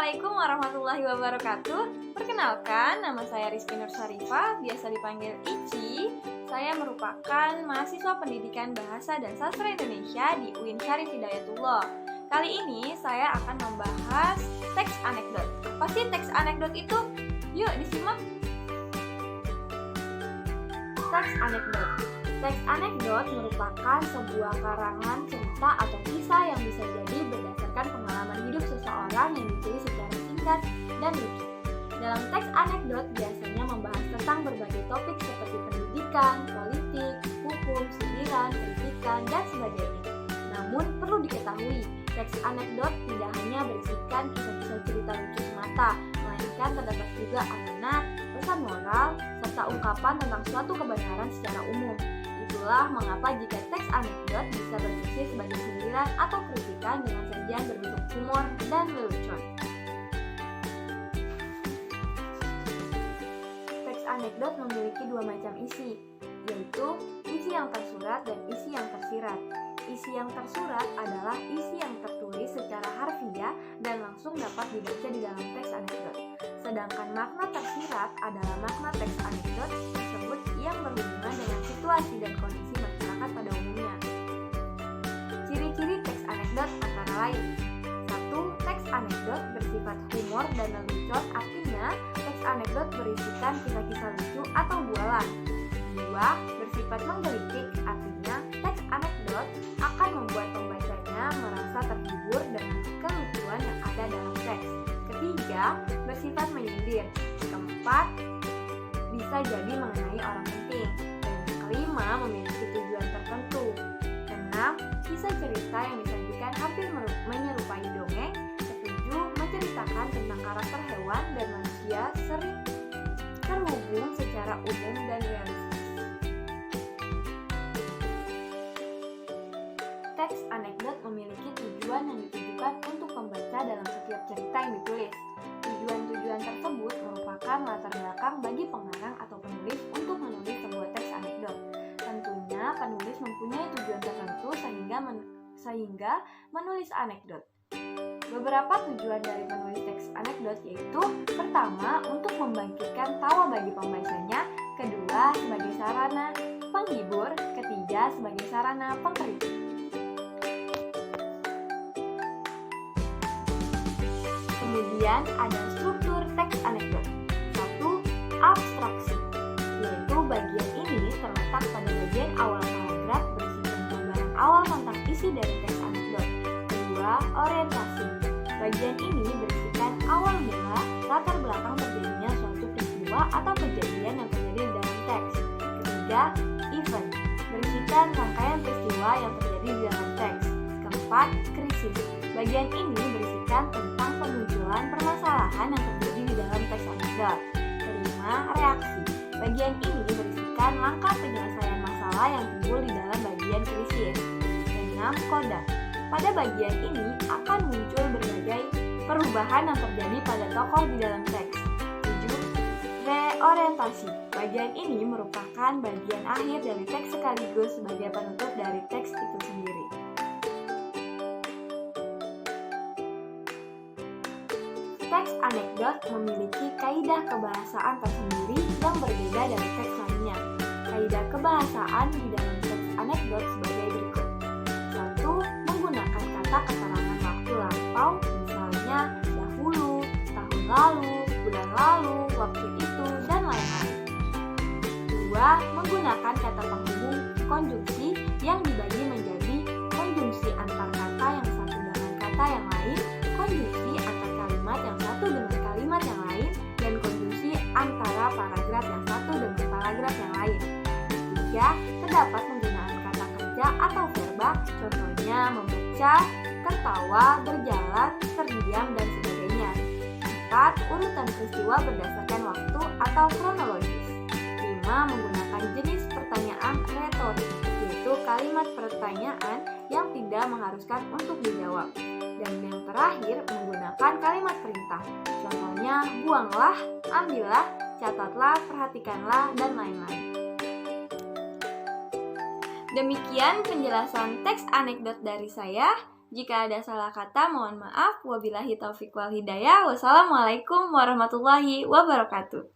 Assalamualaikum warahmatullahi wabarakatuh. Perkenalkan, nama saya Rizky Nur Syarifah, biasa dipanggil Ici. Saya merupakan mahasiswa pendidikan Bahasa dan Sastra Indonesia di UIN Syarif Hidayatullah. Kali ini saya akan membahas teks anekdot. Apa sih teks anekdot itu? Yuk disimak. Teks anekdot. Teks anekdot merupakan sebuah karangan cerita atau kisah yang bisa jadi berdasarkan pengalaman hidup seseorang yang ditulis secara singkat dan lucu. Dalam teks anekdot biasanya membahas tentang berbagai topik seperti pendidikan, politik, hukum, sindiran, kritikan, dan sebagainya. Namun perlu diketahui, teks anekdot tidak hanya berisikan kisah-kisah cerita lucu semata, melainkan terdapat juga amanat, pesan moral, serta ungkapan tentang suatu kebenaran secara umum. Itulah mengapa jika teks anekdot bisa berfungsi sebagai sindiran atau kritikan dengan sajian berbentuk humor dan lelucon. Teks anekdot memiliki dua macam isi, yaitu isi yang tersurat dan isi yang tersirat. Isi yang tersurat adalah isi yang tertulis secara harfiah dan langsung dapat dibaca di dalam teks anekdot. Sedangkan makna tersirat adalah makna teks anekdot tersebut yang berhubungan dengan situasi dan kondisi masyarakat pada umumnya. Ciri-ciri teks anekdot antara lain: 1. Teks anekdot bersifat humor dan lelucon, artinya teks anekdot berisikan kisah-kisah lucu atau bualan. 2. Bersifat menggelitik, artinya teks anekdot akan membuat pembacanya merasa terhibur dengan kelucuan yang ada dalam teks. 3. Bersifat menyindir. 4. Bisa jadi mengenai orang penting. Dan 5. Memiliki tujuan tertentu. 6. Kisah cerita yang disajikan hampir menyerupai dongeng. 7. Menceritakan tentang karakter hewan dan manusia sering terhubung secara umum dan realistis. Teks anekdot memiliki tujuan yang ditujukan untuk pembaca dalam setiap cerita yang ditulis. Tujuan-tujuan tersebut merupakan latar belakang bagi pengarang atau penulis untuk menulis sebuah teks anekdot. Tentunya penulis mempunyai tujuan tertentu sehingga menulis anekdot. Beberapa tujuan dari penulis teks anekdot yaitu: pertama, untuk membangkitkan tawa bagi pembacanya; kedua, sebagai sarana penghibur; ketiga, sebagai sarana pengkritik. Kemudian ada struktur teks anekdot. 1. Abstraksi, yaitu bagian ini terletak pada bagian awal paragraf berisikan gambaran awal tentang isi dari teks anekdot. 2. Orientasi, bagian ini berisikan awal mula latar belakang terjadinya suatu peristiwa atau kejadian yang terjadi di dalam teks. 3. Event, berisikan rangkaian peristiwa yang terjadi di dalam teks. 4. Krisis, bagian ini berisikan tentang pemunculan permasalahan yang terjadi di dalam teks anekdot. 5. Reaksi, bagian ini berisikan langkah penyelesaian masalah yang timbul di dalam bagian krisis. 6. Koda, pada bagian ini akan muncul berbagai perubahan yang terjadi pada tokoh di dalam teks. 7. Reorientasi, bagian ini merupakan bagian akhir dari teks sekaligus sebagai penutup dari teks itu sendiri. Teks anekdot memiliki kaidah kebahasaan tersendiri yang berbeda dari teks lainnya. Kaidah kebahasaan di dalam teks anekdot sebagai berikut. 1. Menggunakan kata keterangan waktu lampau, misalnya dahulu, tahun lalu, bulan lalu, waktu itu, dan lain-lain. 2. Menggunakan kata penghubung konjungsi yang dibagi menjadi konjungsi antar kata yang satu dengan kata yang lain, konjungsi antar kalimat yang satu dengan kalimat yang lain, dan konjungsi antara paragraf yang satu dengan paragraf yang lain. 3. Terdapat penggunaan kata kerja atau verba, contohnya membaca, tertawa, berjalan, terdiam, dan sebagainya. 4. Urutan peristiwa berdasarkan waktu atau kronologis. 5. Menggunakan jenis pertanyaan retorik, yaitu kalimat pertanyaan yang tidak mengharuskan untuk dijawab. Dan yang terakhir, menggunakan kalimat perintah, contohnya buanglah, ambillah, catatlah, perhatikanlah, dan lain-lain. Demikian penjelasan teks anekdot dari saya. Jika ada salah kata, mohon maaf. Wabillahi taufiq wal hidayah. Wassalamualaikum warahmatullahi wabarakatuh.